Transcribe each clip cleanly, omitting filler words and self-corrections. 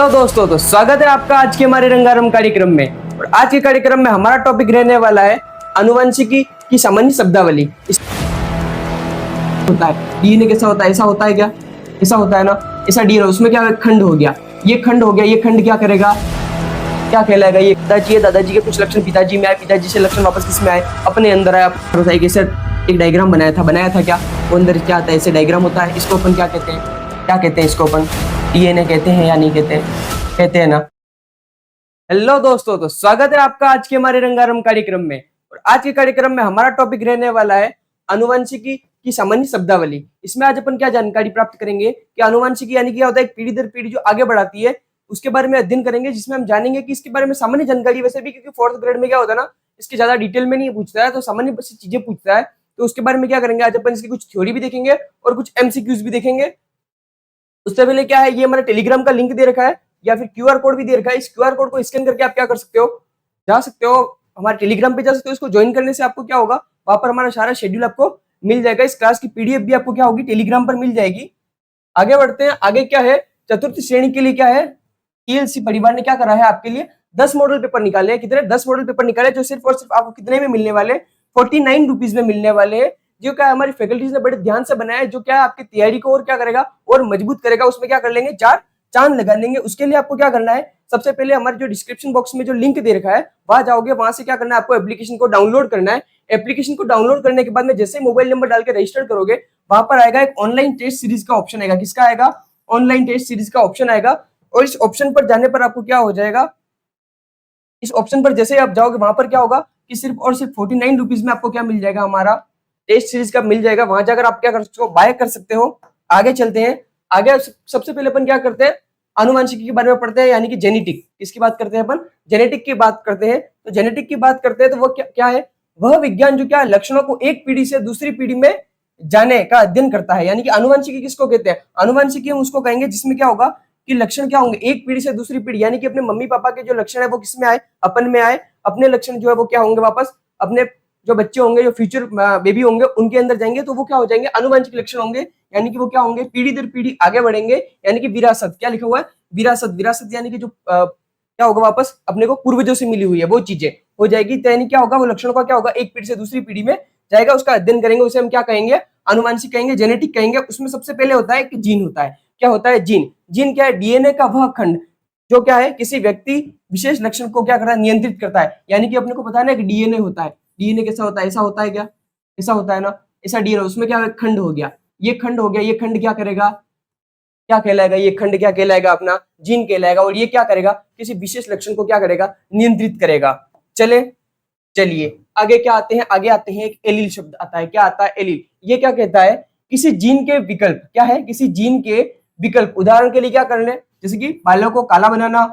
तो दोस्तों तो स्वागत है आपका आज के हमारे रंगारंग कार्यक्रम में। और आज के कार्यक्रम में हमारा टॉपिक रहने वाला है आनुवंशिकी की सामान्य शब्दावली। होता है डीएनए कैसा होता है, ऐसा होता है क्या, ऐसा होता है ना, ऐसा डीएनए उसमें क्या खंड हो गया, ये खंड हो गया, ये खंड क्या करेगा, क्या कहलाएगा, ये दादाजी है, दादाजी के कुछ लक्षण पिताजी में आए, पिताजी से लक्षण वापस किस में आए, अपने अंदर आया। कैसे एक डायग्राम बनाया था क्या, वो अंदर क्या आता है, ऐसे डायग्राम होता है। इसको अपन क्या कहते हैं, इसको अपन डीएनए कहते हैं या नहीं कहते हैं ना। हेलो दोस्तों, तो स्वागत है आपका आज के हमारे रंगारंग कार्यक्रम में। और आज के कार्यक्रम में हमारा टॉपिक रहने वाला है आनुवंशिकी की सामान्य शब्दावली। इसमें आज अपन क्या जानकारी प्राप्त करेंगे कि आनुवंशिकी यानी क्या होता है, एक पीढ़ी दर पीढ़ी जो आगे बढ़ाती है उसके बारे में अध्ययन करेंगे, जिसमें हम जानेंगे कि इसके बारे में सामान्य जानकारी, वैसे भी क्योंकि फोर्थ ग्रेड में क्या होता है ना, इसके ज्यादा डिटेल में नहीं पूछता है, तो सामान्य चीजें पूछता है, तो उसके बारे में क्या करेंगे आज अपन, इसकी कुछ थ्योरी भी देखेंगे और कुछ एमसीक्यूज भी देखेंगे। उससे पहले क्या है, ये हमारा टेलीग्राम का लिंक दे रखा है या फिर क्यूआर कोड भी दे रखा है। इस क्यूआर कोड को स्कैन करके आप क्या कर सकते हो, जा सकते हो हमारे टेलीग्राम पे जा सकते हो। इसको ज्वाइन करने से आपको क्या होगा, वहां पर हमारा सारा शेड्यूल आपको मिल जाएगा। इस क्लास की पीडीएफ भी आपको क्या होगी, टेलीग्राम पर मिल जाएगी। आगे बढ़ते हैं, आगे क्या है, चतुर्थ श्रेणी के लिए क्या है, टीएलसी परिवार ने क्या करा है आपके लिए 10 मॉडल पेपर निकाले हैं। कितने, 10 मॉडल पेपर निकाले, जो सिर्फ और सिर्फ आपको कितने में मिलने वाले, 49 रुपीज में मिलने वाले हैं। जो क्या हमारी फैकल्टीज ने बड़े ध्यान से बनाया है, जो क्या है आपकी तैयारी को और क्या करेगा, और मजबूत करेगा। उसमें क्या कर लेंगे, 4 चांद लगा लेंगे। उसके लिए आपको क्या करना है, सबसे पहले हमारे जो डिस्क्रिप्शन बॉक्स में जो लिंक दे रखा है वहां जाओगे, वहां से क्या करना है, आपको एप्लीकेशन को डाउनलोड करना है। एप्लीकेशन को डाउनलोड करने के बाद में जैसे मोबाइल नंबर डाल के रजिस्टर करोगे, वहां पर आएगा एक ऑनलाइन टेस्ट सीरीज का ऑप्शन आएगा। किसका आएगा, ऑनलाइन टेस्ट सीरीज का ऑप्शन आएगा। और इस ऑप्शन पर जाने पर आपको क्या हो जाएगा, इस ऑप्शन पर जैसे आप जाओगे वहां पर क्या होगा कि सिर्फ और सिर्फ 49 रुपीज में आपको क्या मिल जाएगा, हमारा टेस्ट सीरीज का मिल जाएगा। वहां जाकर आप क्या कर सकते हो, बाय कर सकते हो। आगे चलते हैं, आगे सबसे पहले अपन क्या करते हैं, आनुवंशिकी के बारे में पढ़ते हैं, यानी कि जेनेटिक। किसकी बात करते हैं अपन, जेनेटिक की बात करते हैं। तो जेनेटिक की बात करते हैं तो वो क्या है, वह विज्ञान जो क्या लक्षणों को एक पीढ़ी से दूसरी पीढ़ी में जाने का अध्ययन करता है। यानी कि आनुवंशिकी किसको कहते हैं, आनुवंशिकी हम उसको कहेंगे जिसमें क्या होगा कि लक्षण क्या होंगे, एक पीढ़ी से दूसरी पीढ़ी, यानी कि अपने मम्मी पापा के जो लक्षण है वो किसमें आए, अपन में आए। अपने लक्षण जो है वो क्या होंगे, वापस अपने जो बच्चे होंगे, जो फ्यूचर बेबी होंगे, उनके अंदर जाएंगे, तो वो क्या हो जाएंगे, आनुवंशिक लक्षण होंगे। यानी कि वो क्या होंगे, पीढ़ी दर पीढ़ी आगे बढ़ेंगे। यानी कि विरासत, क्या लिखा हुआ है, विरासत। विरासत यानी कि जो क्या होगा, वापस अपने को पूर्वजों से मिली हुई है वो चीजें हो जाएगी। तो यानी क्या होगा, वो लक्षणों का क्या होगा, एक पीढ़ी से दूसरी पीढ़ी में जाएगा, उसका अध्ययन करेंगे। उसे हम क्या कहेंगे, आनुवंशिक कहेंगे, जेनेटिक कहेंगे। उसमें सबसे पहले होता है कि जीन होता है। क्या होता है, जीन। जीन क्या है, डीएनए का वह खंड जो क्या है, किसी व्यक्ति विशेष लक्षण को क्या करता है, नियंत्रित करता है। यानी कि अपने को पता है ना कि डीएनए होता है, डीएनए कैसा होता है, ऐसा होता है क्या, ऐसा होता है ना, ऐसा डीएनए, उसमें क्या खंड हो गया, ये खंड हो गया, ये खंड क्या करेगा, क्या कहलाएगा, ये खंड क्या कहलाएगा, अपना जीन कहलाएगा। और ये क्या करेगा, किसी विशेष लक्षण को क्या करेगा, नियंत्रित करेगा। चलिए आगे क्या आते हैं, आगे आते हैं एक एलील शब्द आता है। क्या आता है, एलील। ये क्या कहता है, किसी जीन के विकल्प, क्या है, किसी जीन के विकल्प। उदाहरण के लिए क्या कर ले, जैसे कि बालों को काला बनाना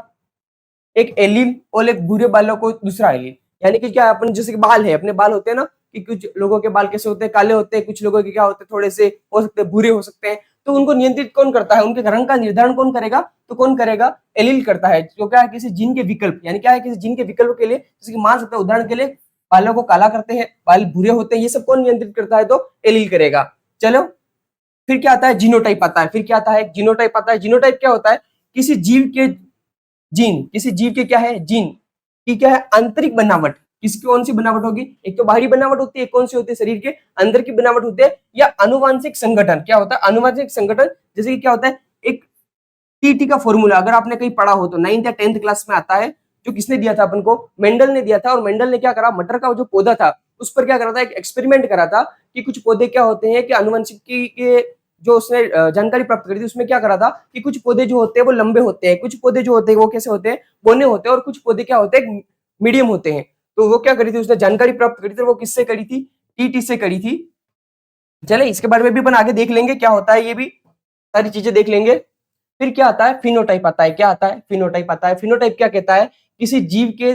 एक एलील, और एक बुरे बालों को दूसरा एलील। यानी कि क्या, अपन जैसे कि बाल है, अपने बाल होते हैं ना, कि कुछ लोगों के बाल कैसे होते हैं, काले होते हैं, कुछ लोगों के क्या होते हैं, थोड़े से हो सकते हैं बुरे हो सकते हैं। तो उनको नियंत्रित कौन करता है, उनके रंग का निर्धारण कौन करेगा, तो कौन करेगा, एलील करता है। जो क्या है, किसी जीन के विकल्प, यानी क्या है, किसी जीन के विकल्प के लिए, जैसे कि मान सकते हैं उदाहरण के लिए बालों को काला करते हैं, बाल बुरे होते हैं, ये सब कौन नियंत्रित करता है, तो एलील करेगा। चलो फिर क्या आता है, जीनोटाइप आता है। फिर क्या आता है, जीनोटाइप आता है। जीनोटाइप क्या होता है, किसी जीव के जीन, किसी जीव के क्या है, जीन की क्या है, आंतरिक बनावट। किसकी कौन सी बनावट होगी, एक तो बाहरी बनावट होती है, कौन सी होती है, शरीर के अंदर की बनावट होती है, या आनुवंशिक संगठन। क्या होता है, आनुवंशिक संगठन। जैसे कि क्या होता है, एक टीटी का फॉर्मूला अगर आपने कहीं पढ़ा हो तो 9th या 10th क्लास में आता है, जो किसने दिया था अपन को, मेंडल ने दिया था। और मेंडल ने क्या करा, मटर का जो पौधा था उस पर क्या करा था, एक एक्सपेरिमेंट करा था कि कुछ पौधे क्या होते हैं कि आनुवंशिकी के जो उसने जानकारी प्राप्त करी थी, उसमें क्या करा था कि कुछ पौधे जो होते हैं वो लंबे होते हैं, कुछ पौधे जो होते हैं वो कैसे होते हैं, बोने होते हैं, और कुछ पौधे क्या होते हैं, मीडियम होते हैं। तो वो क्या करी थी, उसने जानकारी प्राप्त करी थी, वो किससे करी थी, टीटी से करी थी। चले इसके बारे में भी अपन आगे देख लेंगे क्या होता है, ये भी सारी चीजें देख लेंगे। फिर क्या आता है, फिनोटाइप आता है। क्या आता है, फिनोटाइप आता है। फिनोटाइप क्या कहता है, किसी जीव के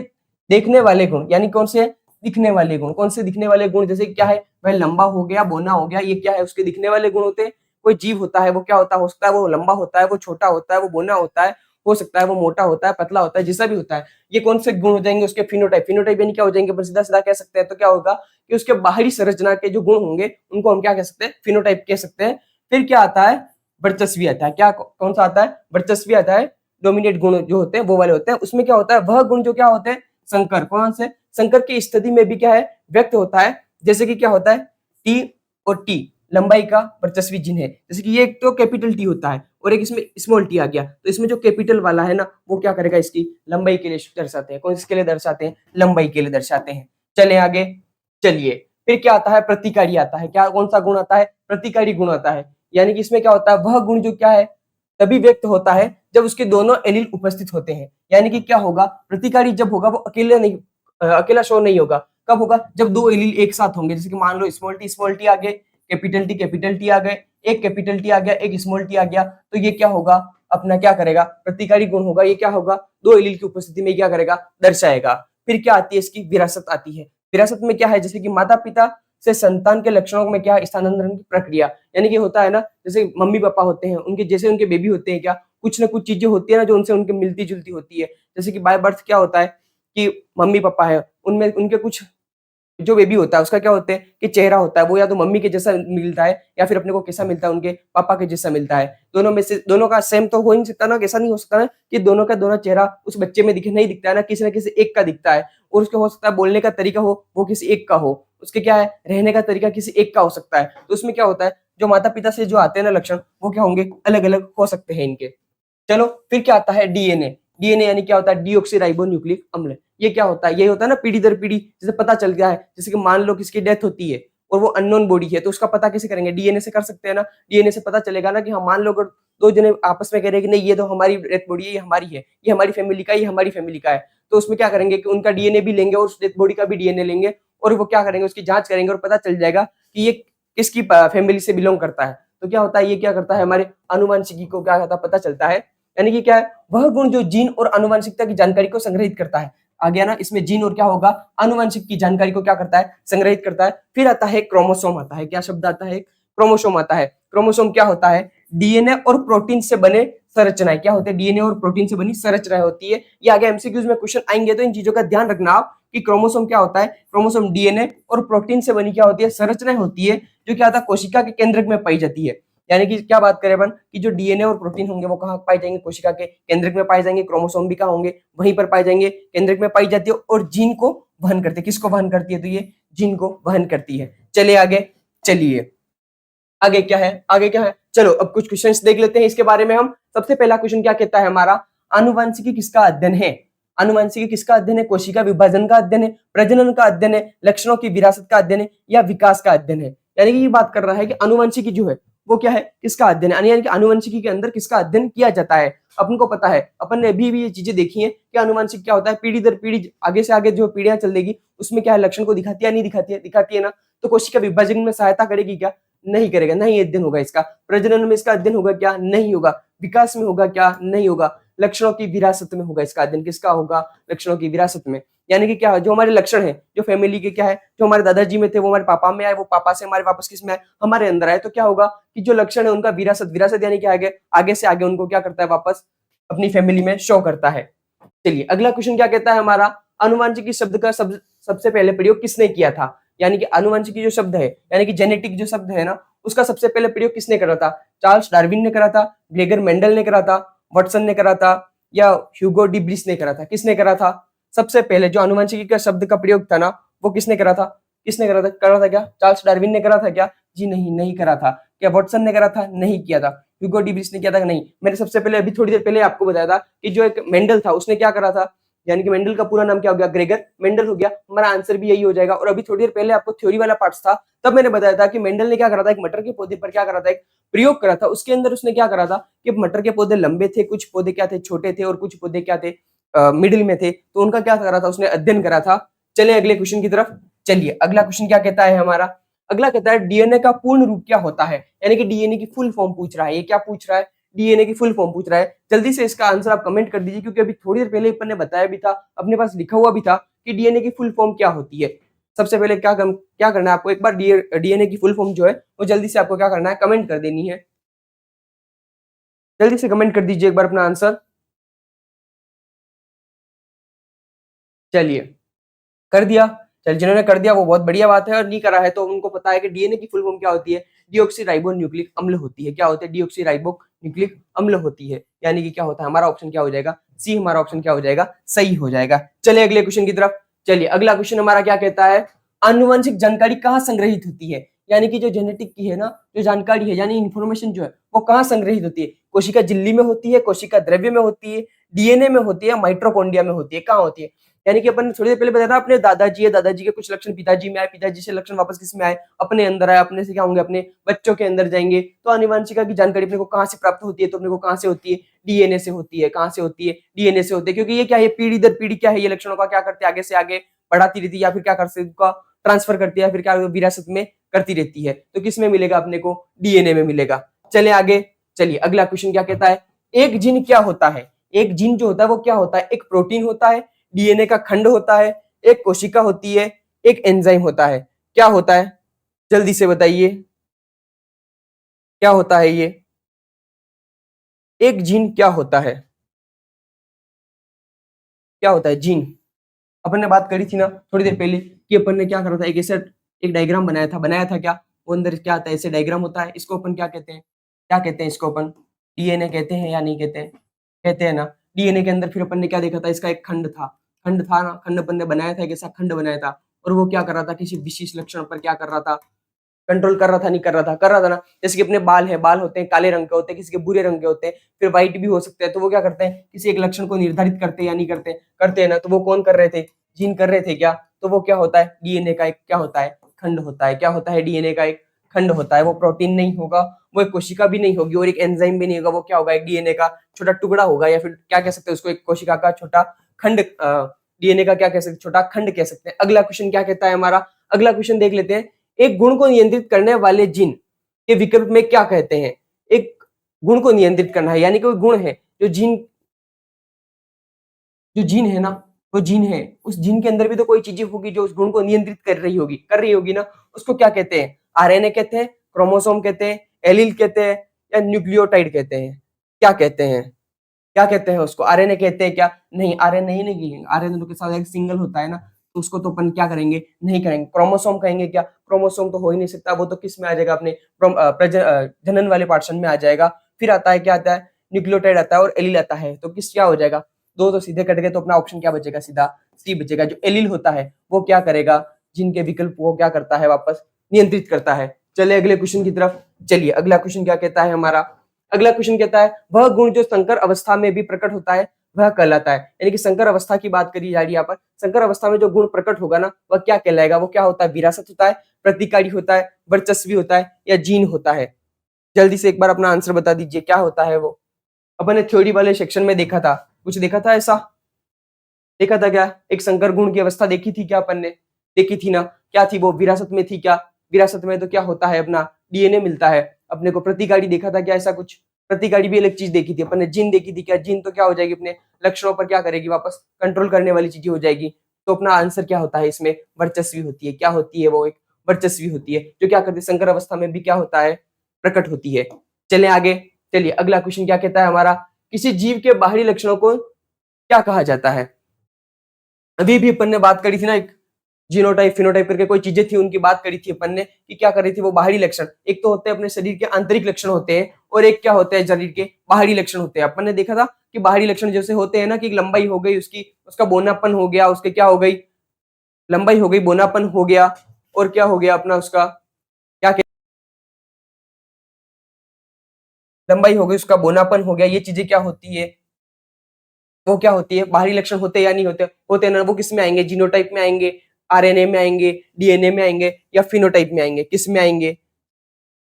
देखने वाले गुण, यानी कौन से दिखने वाले गुण, कौन से दिखने वाले गुण, जैसे क्या है, वह लंबा हो गया, बोना हो गया, ये क्या है, उसके दिखने वाले गुण होते हैं। कोई जीव होता है वो क्या होता है, हो सकता है वो लंबा होता है, वो छोटा होता है, वो बोना होता है, हो सकता है वो मोटा होता है, पतला होता है, जैसा भी होता है। ये कौन से गुण हो जाएंगे उसके, फिनोटाइप। फिनोटाइप यानी क्या हो जाएंगे, पर सीधा सीधा कह सकते हैं तो क्या होगा कि उसके बाहरी संरचना के जो गुण होंगे उनको हम क्या कह सकते हैं, फिनोटाइप कह सकते हैं। फिर क्या आता है, वर्चस्वी आता है। क्या, कौन सा आता है, वर्चस्वी आता है। डोमिनेट गुण जो होते हैं वो वाले होते हैं। उसमें क्या होता है, वह गुण जो क्या होते हैं संकर, कौन से संकर की स्थिति में भी क्या है व्यक्त होता है। जैसे कि क्या होता है टी और टी लंबाई का वर्चस्वी चिन्ह है। जैसे कि ये एक तो कैपिटल टी होता है और एक इसमें स्मॉल टी आ गया, तो इसमें जो कैपिटल वाला है ना वो क्या करेगा इसकी लंबाई के लिए दर्शाते हैं। कौन इसके लिए दर्शाते हैं, लंबाई के लिए दर्शाते हैं। चले आगे, चलिए फिर क्या आता है प्रतिकारी आता है। क्या कौन सा गुण आता है, प्रतिकारी गुण आता है। यानी कि इसमें क्या होता है, वह गुण जो क्या है तभी व्यक्त होता है जब उसके दोनों एलील उपस्थित होते हैं। यानी कि क्या होगा, प्रतिकारी जब होगा वो अकेले नहीं अकेला शो नहीं होगा। कब होगा, जब दो एलील एक साथ होंगे। जैसे कि मान लो स्मॉल टी आ गए, कैपिटल टी आ गए, एक कैपिटल टी आ गया, एक स्मॉल टी आ गया, तो ये क्या होगा अपना क्या करेगा प्रतिकारी गुण होगा। ये क्या होगा दो एलील की उपस्थिति में क्या करेगा दर्शाएगा। फिर क्या आती है इसकी विरासत आती है। विरासत में क्या है, जैसे कि माता पिता से संतान के लक्षणों में क्या स्थानांतरण की प्रक्रिया। यानी कि होता है ना, जैसे मम्मी पापा होते हैं उनके जैसे उनके बेबी होते हैं, क्या कुछ ना कुछ चीजें होती है ना जो उनसे उनके मिलती जुलती होती है। जैसे कि बाय बर्थ क्या होता है कि मम्मी पापा है उनमें उनके कुछ जो बेबी होता है उसका क्या होता है कि चेहरा होता है वो या तो मम्मी के जैसा मिलता है या फिर अपने को कैसा मिलता है उनके पापा के जैसा मिलता है। दोनों में से दोनों का सेम तो हो ही नहीं सकता ना, कैसा नहीं हो सकता ना कि दोनों का दोनों चेहरा उस बच्चे में दिखे, नहीं दिखता है ना किसी एक का दिखता है। और उसके हो सकता है बोलने का तरीका हो वो किसी एक का हो, उसके क्या है रहने का तरीका किसी एक का हो सकता है। तो उसमें क्या होता है जो माता पिता से जो आते हैं ना लक्षण वो क्या होंगे अलग अलग हो सकते हैं इनके। चलो फिर क्या आता है डीएनए। डीएनए यानी क्या होता है डीऑक्सीराइबो न्यूक्लिक अम्ल। ये क्या होता है, ये होता है ना पीढ़ी दर पीढ़ी जैसे पता चल गया है। जैसे कि मान लो किसकी डेथ होती है और वो अननोन बॉडी है तो उसका पता कैसे करेंगे, डीएनए से कर सकते हैं ना। डीएनए से पता चलेगा ना कि हाँ मान लो अगर दो जने आपस में कह रहे हैं कि नहीं ये तो हमारी डेथ बॉडी है, ये हमारी है, ये हमारी फैमिली का है, ये हमारी फैमिली का है, तो उसमें क्या करेंगे कि उनका डीएनए भी लेंगे और उस डेथ बॉडी का भी डीएनए लेंगे और वो क्या करेंगे उसकी जांच करेंगे और पता चल जाएगा कि ये किसकी फैमिली से बिलोंग करता है। तो क्या होता है ये क्या करता है हमारे अनुवांशिकी को क्या होता है पता चलता है। यानी कि क्या है वह गुण जो जीन और अनुवांशिकता की जानकारी को संग्रहित करता है। आ गया ना, इसमें जीन और क्या होगा अनुवांशिक की जानकारी को क्या करता है संग्रहित करता है। फिर आता है क्रोमोसोम आता है। क्या शब्द आता है, क्रोमोसोम आता है। क्रोमोसोम क्या होता है, डीएनए और प्रोटीन से बने संरचनाएं। क्या होते हैं, डीएनए और प्रोटीन से बनी संरचनाएं होती है। ये आगे एमसीक्यूज में क्वेश्चन आएंगे तो इन चीजों का ध्यान रखना आप कि क्रोमोसोम क्या होता है। क्रोमोसोम डीएनए और प्रोटीन से बनी क्या होती है संरचनाएं होती है जो क्या होता है कोशिका के केंद्रक में पाई जाती है। यानी कि क्या बात करें अपन कि जो डीएनए और प्रोटीन होंगे वो कहाँ पाए जाएंगे, कोशिका के केंद्रक में पाए जाएंगे। क्रोमोसोम भी कहाँ होंगे, वहीं पर पाए जाएंगे, केंद्रक में पाई जाती है और जीन को वहन करती है। किसको वहन करती है, तो ये जीन को वहन करती है। चलिए आगे, चलिए आगे क्या है, आगे क्या है, चलो अब कुछ क्वेश्चंस देख लेते हैं इसके बारे में हम। सबसे पहला क्वेश्चन क्या कहता है हमारा, आनुवंशिकी किसका अध्ययन है। आनुवंशिकी किसका अध्ययन है, कोशिका विभाजन का अध्ययन है, प्रजनन का अध्ययन है, लक्षणों की विरासत का अध्ययन है या विकास का अध्ययन है। यानी कि ये बात कर रहा है कि आनुवंशिकी जो है वो क्या है किसका अध्ययन है, यानी कि आनुवंशिकी के अंदर किसका अध्ययन किया जाता है। अपन को पता है, अपन ने अभी भी ये चीजें देखी है कि आनुवंशिक क्या होता है, पीढ़ी दर पीढ़ी आगे से आगे जो पीढ़ियां चल देगी उसमें क्या है लक्षण को दिखाती है नहीं दिखाती है, दिखाती है ना। तो कोशिका विभाजन में सहायता करेगी क्या, नहीं करेगा, नहीं अध्ययन होगा इसका। प्रजनन में इसका अध्ययन होगा क्या, नहीं होगा। विकास में होगा क्या, नहीं होगा। लक्षणों की विरासत में होगा इसका अध्ययन, किसका होगा, लक्षणों की विरासत में। यानी कि क्या जो हमारे लक्षण है जो फैमिली के क्या है, जो हमारे दादाजी में थे वो हमारे पापा में आए, वो पापा से हमारे वापस किस में आए, हमारे अंदर आए। तो क्या होगा कि जो लक्षण है उनका विरासत, विरासत यानी क्या आगे से आगे उनको क्या करता है वापस अपनी फैमिली में शो करता है। चलिए अगला क्वेश्चन क्या कहता है हमारा, अनुवांशिकी शब्द का सबसे पहले प्रयोग किसने किया था। यानी कि अनुवांशिकी जो शब्द है यानी कि जेनेटिक जो शब्द है ना उसका सबसे पहले प्रयोग किसने करा था, चार्ल्स डार्विन ने करा था, ग्रेगर मेंडल ने करा था, वाटसन ने करा था या ह्यूगो डी ब्लिस ने करा था। किसने करा था, सबसे पहले जो अनुवांशिकी का शब्द का प्रयोग था ना वो किसने करा था, किसने करा था क्या चार्ल्स डार्विन ने करा था क्या, जी नहीं, नहीं करा था। क्या वाटसन ने करा था, नहीं किया था। ह्यूगो डी ब्लिस ने किया था, नहीं। मैंने सबसे पहले अभी थोड़ी देर पहले आपको बताया था कि जो एक मेंडल था उसने क्या करा था, यानी कि मेंडल का पूरा नाम क्या हो गया, ग्रेगर मेंडल हो गया। हमारा आंसर भी यही हो जाएगा। और अभी थोड़ी देर पहले आपको थ्योरी वाला पार्ट था तब मैंने बताया था कि मेंडल ने क्या करा था, एक मटर के पौधे पर क्या करा था, एक प्रयोग करा था। उसके अंदर उसने क्या करा था कि मटर के पौधे लंबे थे, कुछ पौधे क्या थे छोटे थे और कुछ पौधे क्या थे मिडिल में थे, तो उनका क्या करा था उसने अध्ययन करा था। चलिए अगले क्वेश्चन की तरफ। चलिए अगला क्वेश्चन क्या कहता है हमारा, अगला कहता है डीएनए का पूर्ण रूप क्या होता है। यानी कि डीएनए की फुल फॉर्म पूछ रहा है। ये क्या पूछ रहा है, डीएनए की फुल फॉर्म पूछ रहा है। जल्दी से इसका आंसर आप कमेंट कर दीजिए क्योंकि अभी थोड़ी देर पहले अपन ने बताया भी था, अपने पास लिखा हुआ भी था कि डीएनए की फुल फॉर्म क्या होती है। सबसे पहले क्या करना है आपको, एक बार डीएनए की फुल फॉर्म जो है वो जल्दी से आपको क्या करना है, कमेंट कर देनी है। जल्दी से कमेंट कर दीजिए एक बार अपना आंसर। चलिए कर दिया, चल जिन्होंने कर दिया वो बहुत बढ़िया बात है, और नहीं करा है तो उनको पता है कि डीएनए की फुल फॉर्म क्या होती है। डीऑक्सी राइबो न्यूक्लिक अम्ल होती है। क्या होती है? डीऑक्सी राइबो न्यूक्लिक अम्ल होती है। यानी कि क्या होता है? हमारा ऑप्शन क्या हो जाएगा? सी हमारा ऑप्शन क्या हो जाएगा? सही हो जाएगा। चलिए अगले क्वेश्चन की तरफ। चलिए अगला क्वेश्चन हमारा क्या कहता है? आनुवंशिक जानकारी कहाँ संग्रहित होती है? यानी कि जो जेनेटिक की है ना, जो जानकारी है यानी इन्फॉर्मेशन जो है वो कहाँ संग्रहित होती है? कोशिका झिल्ली में होती है, कोशिका द्रव्य में होती है, डीएनए में होती है, माइटोकॉन्ड्रिया में होती है। कहाँ होती है? यानी कि अपन थोड़ी देर पहले बताया था, अपने दादाजी है, दादाजी के कुछ लक्षण पिताजी में आए, पिताजी से लक्षण वापस किस में आए? अपने अंदर आए, अपने से क्या होंगे? अपने बच्चों के अंदर जाएंगे। तो आनुवंशिका की जानकारी अपने को कहाँ से प्राप्त होती है? तो अपने को कहाँ से होती है? डीएनए से होती है। कहाँ से होती है? डीएनए से होती है। क्योंकि ये क्या है? पीढ़ी दर पीढ़ी क्या है? ये लक्षणों का क्या करते हैं? आगे से आगे बढ़ाती रहती है, या फिर क्या करते हैं? ट्रांसफर करती है, या फिर क्या विरासत में करती रहती है। तो किस में मिलेगा अपने को? डीएनए में मिलेगा। चले आगे। चलिए अगला क्वेश्चन क्या कहता है? एक जीन क्या होता है? एक जीन जो होता है वो क्या होता है? एक प्रोटीन होता है, डीएनए का खंड होता है, एक कोशिका होती है, एक एंजाइम होता है। क्या होता है? जल्दी से बताइए, क्या होता है ये? एक जीन क्या होता है? क्या होता है जीन? अपन ने बात करी थी ना थोड़ी देर पहले कि अपन ने क्या करा था, एक ऐसा एक डायग्राम बनाया था क्या? वो अंदर क्या आता है? ऐसे डायग्राम होता है। इसको अपन क्या कहते हैं? क्या कहते हैं इसको अपन? डीएनए कहते हैं या नहीं कहते हैं? कहते हैं ना। डीएनए के अंदर फिर अपन ने क्या देखा था? इसका एक खंड था ना, खंड अपन ने बनाया था, एक ऐसा खंड बनाया था। और वो क्या कर रहा था? किसी विशेष लक्षण पर क्या कर रहा था? कंट्रोल कर रहा था, नहीं कर रहा था? कर रहा था ना। जैसे कि अपने बाल है, बाल होते हैं काले रंग के होते हैं, किसी के भूरे रंग के होते हैं, फिर व्हाइट भी हो सकते हैं। तो वो क्या करते हैं? किसी एक लक्षण को निर्धारित करते हैं या नहीं करते? करते हैं ना। तो वो कौन कर रहे थे? जीन कर रहे थे क्या? तो वो क्या होता है? डीएनए का एक क्या होता है? खंड होता है। क्या होता है? डीएनए का एक खंड होता है। वो प्रोटीन नहीं होगा, वो एक कोशिका भी नहीं होगी, और एक एंजाइम भी नहीं होगा। वो क्या होगा? एक डीएनए का छोटा टुकड़ा होगा, या फिर क्या कह सकते हैं उसको? एक कोशिका का छोटा खंड। डीएनए का क्या कह सकते हैं? छोटा खंड कह सकते हैं। अगला क्वेश्चन क्या कहता है हमारा? अगला क्वेश्चन देख लेते हैं। एक गुण को नियंत्रित करने वाले जीन के विकल्प में क्या कहते हैं? एक गुण को नियंत्रित करना है, यानी कोई गुण है जो जीन है ना, वो जीन है, उस जीन के अंदर भी तो कोई चीजें होगी जो उस गुण को नियंत्रित कर रही होगी ना। उसको क्या कहते हैं? आरएनए कहते हैं, क्रोमोसोम कहते हैं, एलील कहते हैं, या न्यूक्लियोटाइड कहते हैं? क्या कहते हैं? क्या कहते हैं उसको? आरएनए कहते हैं क्या? नहीं, आरएनए नहीं, आरएनए के साथ एक सिंगल होता है ना, तो उसको तो अपन क्या करेंगे? नहीं करेंगे। क्रोमोसोम कहेंगे क्या? क्रोमोसोम तो हो ही नहीं सकता, वो तो किस में आ जाएगा? अपने जनन वाले पार्टीशन में आ जाएगा। फिर आता है क्या? आता है न्यूक्लियोटाइड आता है, और एलील आता है। तो किस क्या हो जाएगा? दो तो सीधे कट गए, तो अपना ऑप्शन क्या बचेगा? सीधा सी बचेगा। जो एलील होता है वो क्या करेगा? जिनके विकल्प वो क्या करता है? वापस नियंत्रित करता है। चलिए अगले क्वेश्चन की तरफ। चलिए अगला क्वेश्चन क्या कहता है हमारा? अगला क्वेश्चन कहता है वह गुण जो संकर अवस्था में भी प्रकट होता है वह कहलाता है। यानी कि संकर अवस्था की बात करी जा रही है यहाँ पर। संकर अवस्था में जो गुण प्रकट होगा ना, वह क्या कहलाएगा? वो क्या होता है? विरासत होता है, प्रतिकारी होता है, वर्चस्वी होता है, या जीन होता है? जल्दी से एक बार अपना आंसर बता दीजिए, क्या होता है वो? अपन ने थ्योरी वाले सेक्शन में देखा था, कुछ देखा था ऐसा? देखा था क्या? एक संकर गुण की अवस्था देखी थी क्या अपन ने? देखी थी ना। क्या थी वो? विरासत में थी क्या? विरासत में तो क्या होता है? अपना डीएनए मिलता है अपने को। प्रतिगाड़ी देखा था क्या? ऐसा कुछ प्रतिगाड़ी भी अलग चीज देखी थी अपन ने। जीन देखी थी क्या? जीन तो क्या हो जाएगी? अपने लक्षणों पर क्या करेगी? वापस कंट्रोल करने वाली चीजें हो जाएगी। तो अपना आंसर क्या होता है इसमें? वर्चस्वी होती है। क्या होती है वो? एक वर्चस्वी होती है, जो क्या करती है? संकर अवस्था में भी क्या होता है? प्रकट होती है। चले आगे। चलिए अगला क्वेश्चन क्या कहता है हमारा? किसी जीव के बाहरी लक्षणों को क्या कहा जाता है? अभी भी अपन ने बात करी थी ना, एक जीनोटाइप फिनोटाइप करके कोई चीजें थी, उनकी बात करी थी अपन ने कि क्या कर रही थी वो? बाहरी लक्षण। एक तो होते हैं अपने शरीर के आंतरिक लक्षण होते हैं, और एक क्या होते हैं? शरीर के बाहरी लक्षण होते हैं। अपन ने देखा था कि बाहरी लक्षण जैसे होते हैं ना, कि लंबाई हो गई उसकी, उसका बोनापन हो गया, उसके क्या हो गई? लंबाई हो गई, बोनापन हो गया, और क्या हो गया अपना? उसका क्या लंबाई हो गई, उसका बोनापन हो गया। ये चीजें क्या होती है? वो क्या होती है? बाहरी लक्षण होते हैं या नहीं होते? होते हैं ना। वो किस में आएंगे? जीनोटाइप में आएंगे, आरएनए में आएंगे, डीएनए में आएंगे, या फिनोटाइप में आएंगे? किस में आएंगे?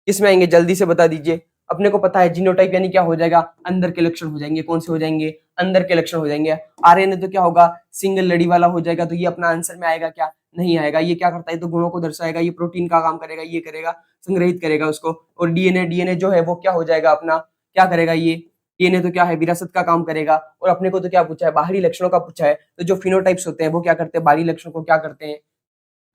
किस में आएंगे? जल्दी से बता दीजिए। अपने को पता है जीनोटाइप यानी क्या हो जाएगा? अंदर के लक्षण हो जाएंगे। कौन से हो जाएंगे? अंदर के लक्षण हो जाएंगे। आरएनए तो क्या होगा? सिंगल लड़ी वाला हो जाएगा। तो ये अपना आंसर में आएगा क्या? नहीं आएगा। ये क्या करता है? तो गुणों को दर्शाएगा, ये प्रोटीन का काम करेगा, ये करेगा, संग्रहित करेगा उसको। और डीएनए जो है वो क्या हो जाएगा? अपना क्या करेगा? ये डीएनए तो क्या है? विरासत का काम करेगा। और अपने को तो क्या पूछा है? बाहरी लक्षणों का पूछा है। तो जो फिनोटाइप्स होते हैं वो क्या करते हैं? बाहरी लक्षणों को क्या करते हैं?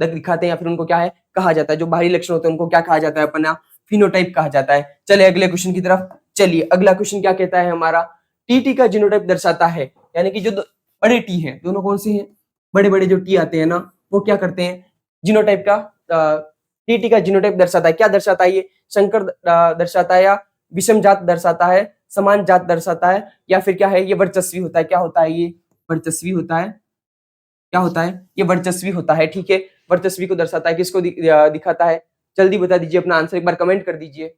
दिखाते हैं, या फिर उनको क्या है कहा जाता है? जो बाहरी लक्षण होते हैं उनको क्या कहा जाता है? अपना फिनोटाइप कहा जाता है। चलिए अगले क्वेश्चन की तरफ। चलिए अगला क्वेश्चन क्या कहता है हमारा? टी का जीनोटाइप दर्शाता है, यानी कि जो बड़े टी हैं, दोनों कौन से हैं? बड़े बड़े जो टी आते हैं ना, वो क्या करते हैं? जीनोटाइप का टीटी का जीनोटाइप दर्शाता है, क्या दर्शाता है ये? संकर दर्शाता है, या विषम जात दर्शाता है, समान जात दर्शाता है, या फिर क्या है ये वर्चस्वी होता है? क्या होता है ये? वर्चस्वी होता है। क्या होता है ये? वर्चस्वी होता है, ठीक है। वर्चस्वी को दर्शाता है, किसको दिखाता है? जल्दी बता दीजिए अपना आंसर, एक बार कमेंट कर दीजिए।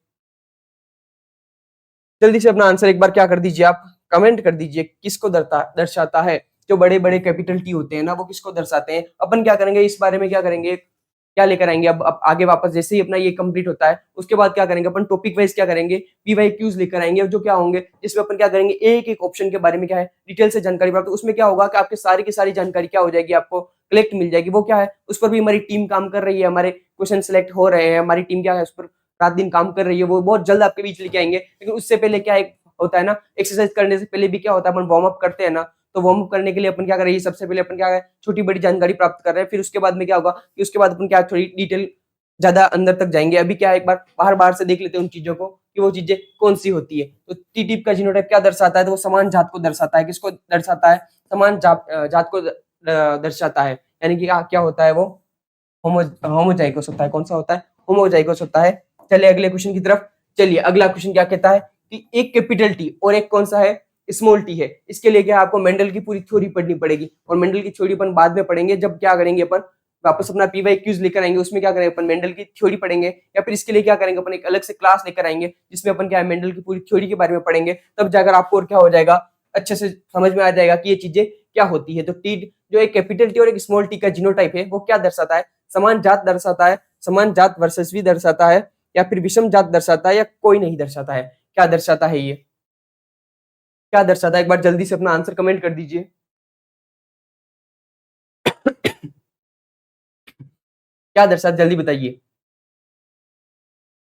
जल्दी से अपना आंसर एक बार क्या कर दीजिए, आप कमेंट कर दीजिए, किसको दर्शाता है? जो बड़े बड़े कैपिटल टी होते हैं ना, वो किसको दर्शाते हैं? अपन क्या करेंगे इस बारे में, क्या करेंगे, क्या लेकर आएंगे अब आगे वापस, जैसे ही अपना ये कंप्लीट होता है उसके बाद क्या करेंगे अपन, टॉपिक वाइज क्या करेंगे, पीवाईक्यूज लेकर आएंगे, जो क्या होंगे जिसमें अपन क्या करेंगे, एक एक ऑप्शन के बारे में क्या है डिटेल से जानकारी प्राप्त। उसमें क्या होगा कि आपके सारी की सारी जानकारी क्या हो जाएगी, आपको कलेक्ट मिल जाएगी। वो क्या है, उस पर भी हमारी टीम काम कर रही है, हमारे क्वेश्चन सिलेक्ट हो रहे हैं, हमारी टीम क्या है उस पर रात दिन काम कर रही है, वो बहुत जल्द आपके बीच लेके आएंगे। लेकिन उससे पहले क्या एक होता है ना, एक्सरसाइज करने से पहले भी क्या होता है, अपन वार्म अप करते हैं ना, तो वार्म अप करने के लिए अपन क्या कर रहे हैं, सबसे पहले अपन क्या है छोटी बड़ी जानकारी प्राप्त कर रहे हैं, फिर उसके बाद में क्या होगा कि उसके बाद अपन क्या थोड़ी डिटेल ज्यादा अंदर तक जाएंगे। अभी क्या है एक बार बाहर बाहर से देख लेते हैं उन चीजों को कि वो चीजें कौन सी होती है। तो टी टिप का जीनोटाइप क्या दर्शाता है, तो वो समान जात को दर्शाता है। किसको दर्शाता है? समान जात को दर्शाता है, यानी कि क्या होता है वो होमोजाइगोस होता है। कौन सा होता है? होमोजाइगोस होता है। चलिए अगले क्वेश्चन की तरफ। चलिए अगला क्वेश्चन क्या कहता है कि एक कैपिटल टी और एक कौन सा है, स्मॉल टी है। इसके लिए क्या आपको मेंडल की पूरी थ्योरी पढ़नी पड़ेगी, और मेंडल की थ्योरी अपन बाद में पढ़ेंगे जब क्या करेंगे अपन वापस अपना पीवाईक्यूज लेकर आएंगे। उसमें क्या करेंगे अपन, मेंडल की थ्योरी पढ़ेंगे, या फिर इसके लिए क्या करेंगे अपन एक अलग से क्लास लेकर आएंगे जिसमें अपन क्या है मेंडल की पूरी थ्योरी के बारे में पढ़ेंगे। तब जाकर आपको और क्या हो जाएगा, अच्छे से समझ में आ जाएगा कि ये चीजें क्या होती है। तो टी जो एक कैपिटल टी और एक स्मॉल टी का जीनोटाइप है वो क्या दर्शाता है? समान जात दर्शाता है, समान जात वर्चस्वी दर्शाता है, या फिर विषम जात दर्शाता है, या कोई नहीं दर्शाता है? क्या दर्शाता है ये? क्या दर्शाता है? एक बार जल्दी से अपना आंसर कमेंट कर दीजिए। क्या दर्शाता, जल्दी बताइए।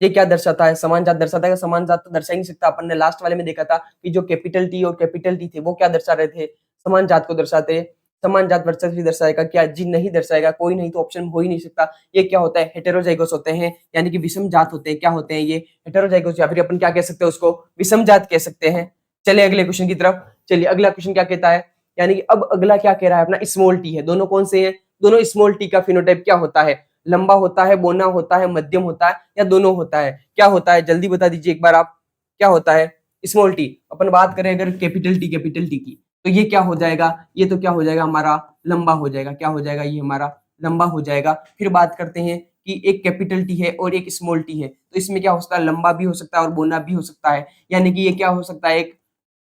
ये क्या दर्शाता है? समान जात दर्शाता है? समान जात तो दर्शा ही नहीं सकता। अपन ने लास्ट वाले में देखा था कि जो कैपिटल टी और कैपिटल टी थे वो क्या दर्शा रहे थे, समान जात को दर्शाते। समान जात वर्चस्व दर्शाएगा क्या? जी नहीं दर्शाएगा, कोई नहीं तो ऑप्शन हो ही नहीं सकता। ये क्या होता है? हेटेरोजाइगोस होते हैं, यानी कि विषम जात होते हैं। क्या होते हैं ये? हेटेरोजाइगोस, या फिर अपन क्या कह सकते हैं उसको, विषम जात कह सकते हैं। चलिए अगले क्वेश्चन की तरफ। चलिए अगला क्वेश्चन क्या कहता है, यानी कि अब अगला क्या कह रहा है अपना, स्मॉल टी है। दोनों कौन से हैं? दोनों स्मॉल टी का फिनोटाइप क्या होता है? लंबा होता है, बोना होता है, मध्यम होता है, या दोनों होता है? क्या होता है जल्दी बता दीजिए एक बार आप। क्या होता है स्मॉल टी? अपन बात करें अगर कैपिटल टी की, तो ये क्या हो जाएगा, ये तो क्या हो जाएगा हमारा, लंबा हो जाएगा। क्या हो जाएगा ये हमारा, लंबा हो जाएगा। फिर बात करते हैं कि एक कैपिटल टी है और एक स्मॉल टी है, तो इसमें क्या हो सकता है, लंबा भी हो सकता है और बोना भी हो सकता है। यानी कि ये क्या हो सकता है, एक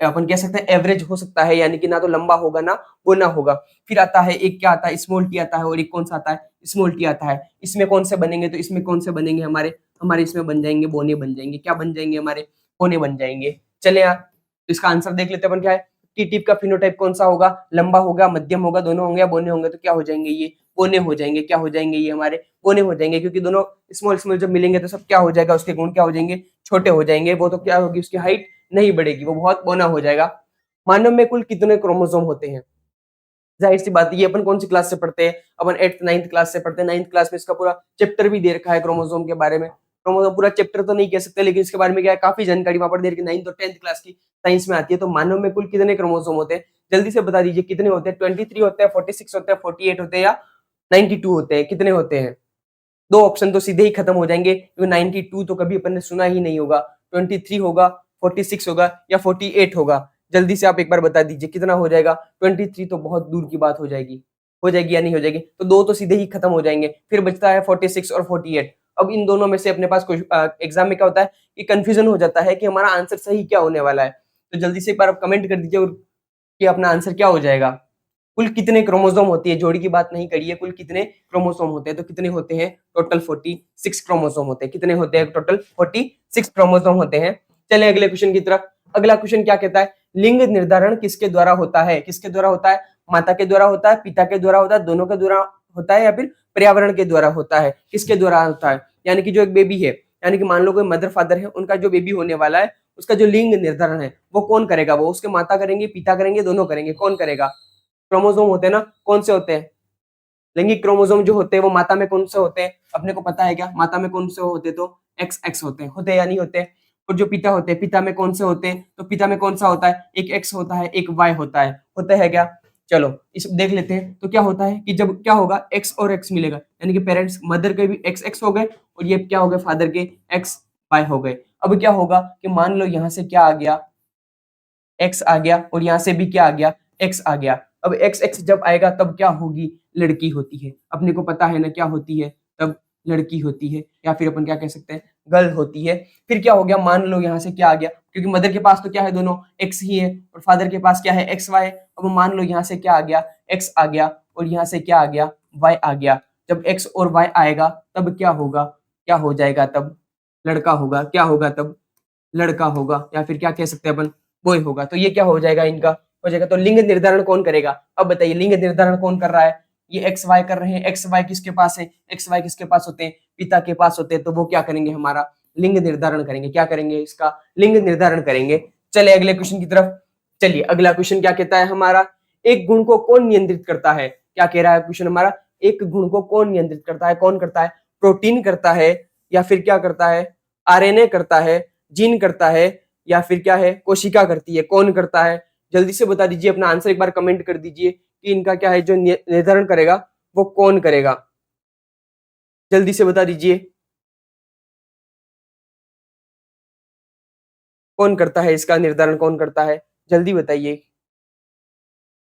अपन कह सकते हैं एवरेज हो सकता है, यानी कि ना तो लंबा होगा ना बोना होगा। फिर आता है एक क्या आता है, स्मॉल टी आता है, और एक कौन सा आता है, स्मॉल टी आता है। इसमें कौन से बनेंगे, तो इसमें कौन से बनेंगे हमारे, हमारे इसमें बन जाएंगे बोने बन जाएंगे। क्या बन जाएंगे हमारे, बोने बन जाएंगे। चले यार, तो इसका आंसर देख लेते हैं अपन क्या है। टी टिप का फिनोटाइप कौन सा होगा, लंबा होगा, मध्यम होगा, दोनों होंगे या बोने होंगे? तो क्या हो जाएंगे ये, बोने हो जाएंगे। क्या हो जाएंगे ये हमारे, बोने हो जाएंगे, क्योंकि दोनों स्मॉल स्मॉल जब मिलेंगे तो सब क्या हो जाएगा, उसके गुण क्या हो जाएंगे, छोटे हो जाएंगे। वो तो क्या होगी, उसकी हाइट नहीं बढ़ेगी, वो बहुत बोना हो जाएगा। मानव में कुल कितने क्रोमोसोम होते हैं? जाहिर सी बात है, ये अपन कौन सी क्लास से पढ़ते हैं, अपन 8th 9th क्लास से पढ़ते हैं। 9th क्लास में इसका पूरा चैप्टर भी दे रखा है क्रोमोसोम के बारे में। क्रोमोसोम पूरा चैप्टर तो नहीं कह सकते, लेकिन इसके बारे में क्या है, काफी जानकारी वहां पर दे रखी है। 9th और 10th क्लास की साइंस में आती है। तो मानव में कुल कितने क्रोमोसोम होते हैं, जल्दी से बता दीजिए कितने होते हैं? 23 होते हैं, 46 होते हैं, 48 होते हैं, या 92 होते हैं? कितने होते हैं? दो ऑप्शन तो सीधे ही खत्म हो जाएंगे, क्योंकि 92 तो कभी अपन ने सुना ही नहीं होगा। 23 होगा, 46 होगा, या 48 होगा? जल्दी से आप एक बार बता दीजिए कितना हो जाएगा। 23 तो बहुत दूर की बात हो जाएगी या नहीं हो जाएगी? तो दो तो सीधे ही खत्म हो जाएंगे। फिर बचता है 46 और 48। अब इन दोनों में से अपने पास एग्जाम में क्या होता है कि कंफ्यूजन हो जाता है कि हमारा आंसर सही क्या होने वाला है। तो जल्दी से एक बार आप कमेंट कर दीजिए कि अपना आंसर क्या हो जाएगा। कुल कितने क्रोमोसोम होती है, जोड़ी की बात नहीं करी है, कुल कितने क्रोमोसोम होते हैं? तो कितने होते हैं, टोटल 46 क्रोमोसोम होते हैं। कितने होते हैं, टोटल 46 क्रोमोसोम होते हैं। चले अगले क्वेश्चन की तरफ। अगला क्वेश्चन क्या कहता है, लिंग निर्धारण किसके द्वारा होता है? किसके द्वारा होता है? माता के द्वारा होता है, पिता के द्वारा होता है, दोनों के द्वारा होता है, या फिर पर्यावरण के द्वारा होता है? किसके द्वारा होता है? यानी कि जो एक बेबी है, यानी कि मान लो कोई मदर फादर है, उनका जो बेबी होने वाला है, उसका जो लिंग निर्धारण है वो कौन करेगा? वो उसके माता करेंगे, पिता करेंगे, दोनों करेंगे? कौन करेगा? क्रोमोसोम होते हैं ना, कौन से होते हैं? लैंगिक क्रोमोसोम जो होते हैं वो माता में कौन से होते हैं, अपने को पता है क्या? माता में कौन से होते हैं? तो एक्स एक्स होते हैं या नहीं होते? और जो पिता होते हैं, पिता में कौन से होते हैं? तो पिता में कौन सा होता है? एक एक्स होता है, एक वाई होता है। होता है क्या? चलो इस देख लेते हैं। तो क्या होता है कि जब क्या होगा, एक्स और एक्स मिलेगा, यानी कि पेरेंट्स मदर के भी एक्स एक्स हो गए और ये क्या हो गए, फादर के एक्स वाई हो गए। अब क्या होगा कि मान लो यहाँ से क्या आ गया, एक्स आ गया और यहाँ से भी क्या आ गया, एक्स आ गया। अब एक्स एक्स जब आएगा तब क्या होगी, लड़की होती है। अपने को पता है ना क्या होती है, तब लड़की होती है, या फिर अपन क्या कह सकते हैं, गर्ल होती है। फिर क्या हो गया, मान लो यहाँ से क्या आ गया, क्योंकि मदर के पास तो क्या है, दोनों एक्स ही है, और फादर के पास क्या है, एक्स वाई। अब मान लो यहाँ से क्या आ गया, एक्स आ गया और यहाँ से क्या आ गया, वाई आ गया। जब एक्स और वाई आएगा तब क्या होगा, क्या हो जाएगा, तब लड़का होगा। क्या होगा तब, लड़का होगा, या फिर क्या कह सकते हैं अपन, बॉय होगा। तो ये क्या हो जाएगा, इनका हो जाएगा। तो लिंग निर्धारण कौन करेगा, अब बताइए, लिंग निर्धारण कौन कर रहा है, ये एक्स वाई कर रहे हैं। एक्स वाई किसके पास है, एक्स वाई किसके पास होते हैं, पिता के पास होते हैं। तो वो क्या करेंगे, हमारा लिंग निर्धारण करेंगे। क्या करेंगे, इसका लिंग निर्धारण करेंगे। चले अगले क्वेश्चन की तरफ। चलिए अगला क्वेश्चन क्या कहता है हमारा, एक गुण को कौन नियंत्रित करता है। क्या कह रहा है क्वेश्चन हमारा, एक गुण को कौन नियंत्रित करता है, कौन करता है, प्रोटीन करता है, या फिर क्या करता है, आरएनए करता है, जीन करता है, या फिर क्या है, कोशिका करती है, कौन करता है। जल्दी से बता दीजिए, अपना आंसर एक बार कमेंट कर दीजिए कि इनका क्या है, जो निर्धारण करेगा वो कौन करेगा। जल्दी से बता दीजिए कौन करता है, इसका निर्धारण कौन करता है, जल्दी बताइए।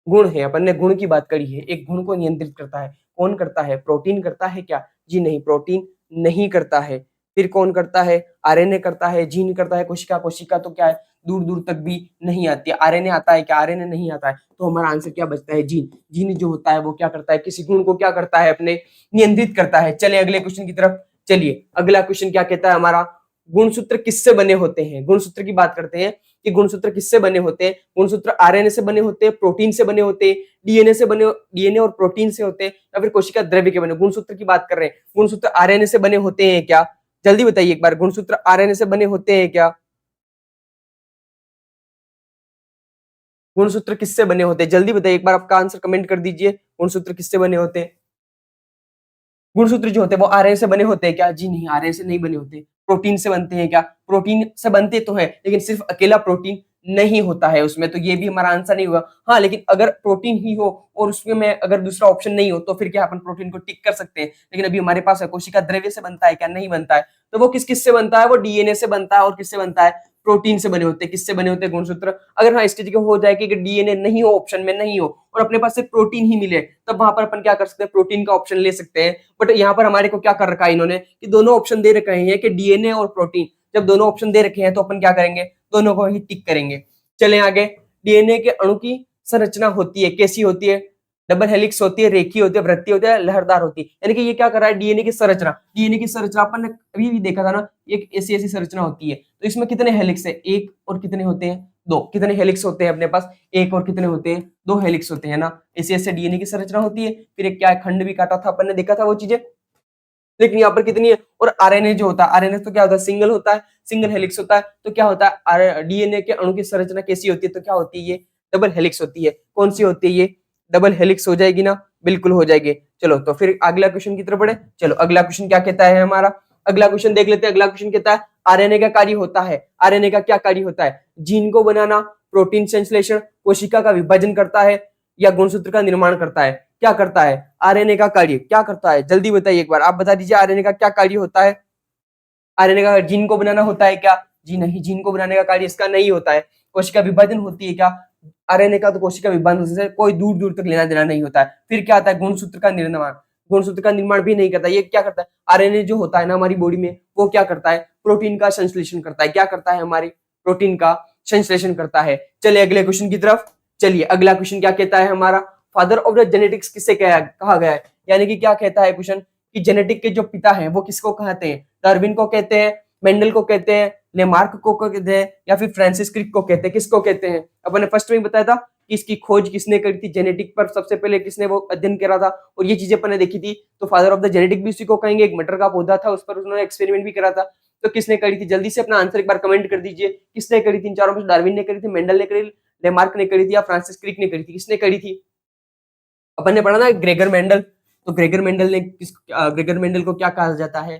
गुण है, अपन ने गुण की बात करी है, एक गुण को नियंत्रित करता है, कौन करता है, प्रोटीन करता है क्या, जी नहीं, प्रोटीन नहीं करता है। फिर कौन करता है, आरएनए करता है, जीन करता है, कोशिका, कोशिका तो क्या है, दूर दूर तक भी नहीं आती है। आरएनए आता है क्या, आरएनए नहीं आता है। तो हमारा आंसर क्या बचता है, जीन। जीन जो होता है वो क्या करता है, किसी गुण को क्या करता है, अपने नियंत्रित करता है। चले अगले क्वेश्चन की तरफ। चलिए अगला क्वेश्चन क्या कहता है हमारा, गुणसूत्र किससे बने होते हैं। गुणसूत्र की बात करते हैं कि गुणसूत्र किससे बने होते हैं। गुणसूत्र आरएनए से बने होते हैं, प्रोटीन से बने होते हैं, डीएनए से बने, डीएनए और प्रोटीन से होते हैं, या फिर कोशिका द्रव्य के बने। गुणसूत्र की बात कर रहे हैं, गुणसूत्र आरएनए से बने होते हैं क्या, जल्दी बताइए एक बार, गुणसूत्र आरएनए से बने होते हैं क्या, गुणसूत्र किससे बने होते हैं, जल्दी बताइए एक बार, आपका आंसर कमेंट कर दीजिए। गुणसूत्र किससे बने होते हैं, गुणसूत्र जो होते हैं वो आरएनए से बने होते हैं क्या, जी नहीं, आरएनए से नहीं बने होते। प्रोटीन से बनते हैं क्या, प्रोटीन से बनते तो है, लेकिन सिर्फ अकेला प्रोटीन नहीं होता है उसमें, तो ये भी हमारा आंसर नहीं होगा। हाँ, लेकिन अगर प्रोटीन ही हो और उसमें में अगर दूसरा ऑप्शन नहीं हो तो फिर क्या, अपन प्रोटीन को टिक कर सकते हैं। लेकिन अभी हमारे पास है, कोशिका द्रव्य से बनता है क्या, नहीं बनता है। तो वो किस किस से बनता है, वो डीएनए से बनता है, और किससे बनता है, प्रोटीन से बने होते हैं। किससे बने होते हैं, गुणसूत्र। अगर हाँ इसकी जगह हो जाए कि डीएनए नहीं हो, ऑप्शन में नहीं हो, और अपने पास सिर्फ प्रोटीन ही मिले, तब वहां पर अपन क्या कर सकते हैं, प्रोटीन का ऑप्शन ले सकते हैं। बट यहाँ पर हमारे को क्या कर रखा है इन्होंने, कि दोनों ऑप्शन दे रखे हैं कि डीएनए और प्रोटीन। जब दोनों ऑप्शन दे रखे हैं तो अपन क्या करेंगे, दोनों को ही टिक करेंगे। चले आगे। डीएनए के अणु की संरचना होती है, कैसी होती है, डबल हेलिक्स होती है, रेखीय होती है, वृत्तीय होती है, लहरदार होती है। यानी कि ये क्या कर रहा है, डीएनए की संरचना, डीएनए की संरचना अपन ने अभी भी देखा था ना, एक ऐसी ऐसी संरचना होती है। तो इसमें कितने हेलिक्स है, एक और कितने होते हैं, दो। कितने हेलिक्स होते हैं अपने पास, एक और कितने होते हैं, दो हेलिक्स होते हैं ना। ऐसे ऐसे डीएनए की संरचना होती है। फिर एक क्या है, खंड भी काटा था अपन ने, देखा था वो चीजें। लेकिन यहाँ पर कितनी है, और आरएनए जो होता है, आरएनए तो क्या होता है, सिंगल होता है, सिंगल हेलिक्स होता है। तो क्या होता है, डीएनए के अणु की संरचना कैसी होती है, तो क्या होती है, ये डबल हेलिक्स होती है। कौन सी होती है, ये डबल हेलिक्स हो जाएगी ना, बिल्कुल हो जाएगी। चलो तो फिर अगला क्वेश्चन की तरफ बढ़े। चलो अगला क्वेश्चन क्या कहता है हमारा, अगला क्वेश्चन देख लेते हैं। अगला क्वेश्चन कहता है, आरएनए का कार्य होता है, आरएनए का क्या कार्य होता है, जीन को बनाना, प्रोटीन संश्लेषण, कोशिका का विभाजन करता है, या गुणसूत्र का निर्माण करता है। क्या करता है, आरएनए का कार्य क्या करता है, जल्दी बताइए एक बार, आप बता दीजिए आरएनए का क्या कार्य होता है। आरएनए का जीन को बनाना होता है क्या, जी नहीं, जीन को बनाने का कार्य इसका नहीं होता है। कोशिका विभाजन होती है क्या, आरएनए का तो कोशिका विभाजन से कोई दूर दूर तक लेना देना नहीं होता है। फिर क्या आता है, गुणसूत्र का निर्माण, गुणसूत्र का निर्माण भी नहीं करता। ये क्या करता है, आरएनए जो होता है ना हमारी बॉडी में, वो क्या करता है, प्रोटीन का संश्लेषण करता है। क्या करता है, हमारी प्रोटीन का संश्लेषण करता है। चलिए अगले क्वेश्चन की तरफ। चलिए अगला क्वेश्चन क्या कहता है हमारा, फादर ऑफ द जेनेटिक्स किसे कहा गया है, यानी कि क्या कहता है क्वेश्चन, कि जेनेटिक के जो पिता हैं वो किसको कहते हैं, डार्विन को कहते हैं, मेंडल को कहते हैं, लेमार्क को कहते हैं, या फिर फ्रांसिस क्रिक को कहते हैं। किसको कहते हैं, अपन ने फर्स्ट में बताया था कि इसकी खोज किसने करी थी, जेनेटिक पर सबसे पहले किसने वो अध्ययन करा था, और ये चीजें अपन ने देखी थी। तो फादर ऑफ द जेनेटिक भी उसी को कहेंगे। एक मटर का पौधा था, उस पर उन्होंने एक्सपेरिमेंट भी करा था। तो किसने करी थी, जल्दी से अपना आंसर एक बार कमेंट कर दीजिए, किसने करी थी। इन चारों में से डार्विन ने करी थी, मेंडल ने करी, लेमार्क ने करी थी, या फ्रांसिस क्रिक ने करी थी, किसने करी थी। अपन ने पढ़ा ना ग्रेगर मेंडल। तो ग्रेगर मेंडल ने ग्रेगर मेंडल को क्या कहा जाता है,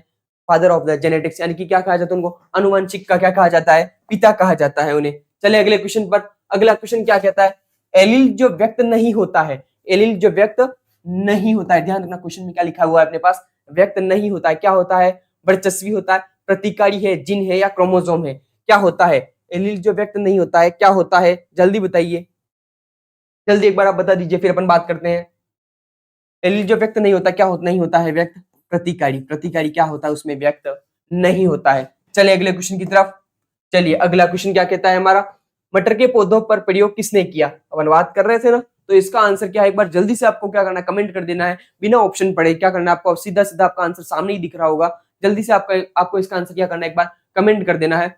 फादर ऑफ द जेनेटिक्स, यानी कि क्या कहा जाता है उनको, अनुवांशिक का क्या कहा जाता है, पिता कहा जाता है उन्हें। चले अगले क्वेश्चन पर। अगला क्वेश्चन क्या कहता है, एलील जो व्यक्त नहीं होता है, एलील जो व्यक्त नहीं होता है, ध्यान रखना क्वेश्चन में क्या लिखा हुआ है अपने पास, व्यक्त नहीं होता है, क्या होता है, वर्चस्वी होता है, प्रतिकारी है, जीन है या क्रोमोसोम है, क्या होता है, एलील जो व्यक्त नहीं होता है क्या होता है, जल्दी बताइए, जल्दी एक बार आप बता दीजिए, फिर अपन बात करते हैं। एलील जो व्यक्त नहीं होता क्या नहीं होता है व्यक्त, प्रतिकारी, प्रतिकारी क्या होता है उसमें व्यक्त नहीं होता है। चलिए अगले क्वेश्चन की तरफ, चलिए अगला क्वेश्चन क्या कहता है हमारा, मटर के पौधों पर प्रयोग किसने किया, अपन बात कर रहे थे ना, तो इसका आंसर क्या है, एक बार जल्दी से आपको क्या करना है, कमेंट कर देना है, बिना ऑप्शन पढ़े, क्या करना है आपको, सीधा सीधा आपका आंसर सामने ही दिख रहा होगा, जल्दी से आपको इसका आंसर क्या करना है, एक बार कमेंट कर देना है।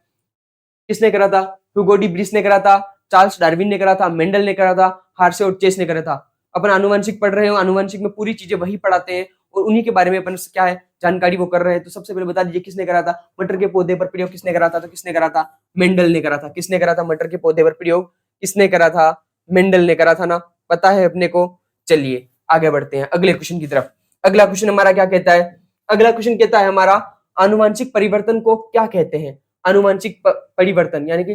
किसने करा था, ह्यूगो डी ब्रिस ने करा था, चार्ल्स डार्विन ने करा था, मेंडल ने करा था, हार्शे और चेस ने करा था। अपन आनुवंशिक पढ़ रहे हो, आनुवंशिक में पूरी चीजें वही पढ़ाते हैं और उन्हीं के बारे में अपन क्या है जानकारी वो कर रहे हैं। तो सबसे पहले बता दीजिए किसने करा था, मटर के पौधे पर प्रयोग किसने करा था, तो किसने करा था, मेंडल ने करा था। किसने करा था, मटर के पौधे पर प्रयोग किसने करा था, मेंडल ने करा था ना, पता है अपने को। चलिए आगे बढ़ते हैं अगले क्वेश्चन की तरफ। अगला क्वेश्चन हमारा क्या कहता है, अगला क्वेश्चन कहता है हमारा आनुवंशिक परिवर्तन को क्या कहते हैं। आनुवंशिक परिवर्तन यानी कि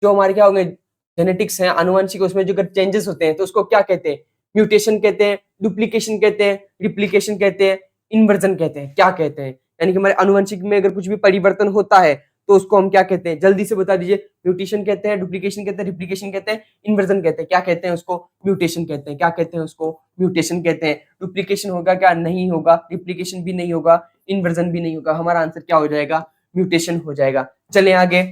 जो हमारे क्या होंगे जेनेटिक्स है आनुवंशिक, उसमें जो चेंजेस होते हैं तो उसको क्या कहते हैं, म्यूटेशन कहते हैं, डुप्लीकेशन कहते हैं, रिप्लीकेशन कहते हैं, इन्वर्जन कहते हैं, क्या कहते हैं, यानी कि हमारे आनुवंशिक में अगर कुछ भी परिवर्तन होता है तो उसको हम क्या कहते हैं, जल्दी से बता दीजिए। म्यूटेशन कहते हैं, डुप्लीकेशन कहते हैं, रिप्लीकेशन कहते हैं, इन्वर्जन कहते हैं, क्या कहते हैं उसको, म्यूटेशन कहते हैं, क्या कहते हैं उसको, म्यूटेशन कहते हैं। डुप्लीकेशन होगा क्या, नहीं होगा, रिप्लीकेशन भी नहीं होगा, इन्वर्जन भी नहीं होगा, हमारा आंसर क्या हो जाएगा, म्यूटेशन हो जाएगा। चलिए आगे,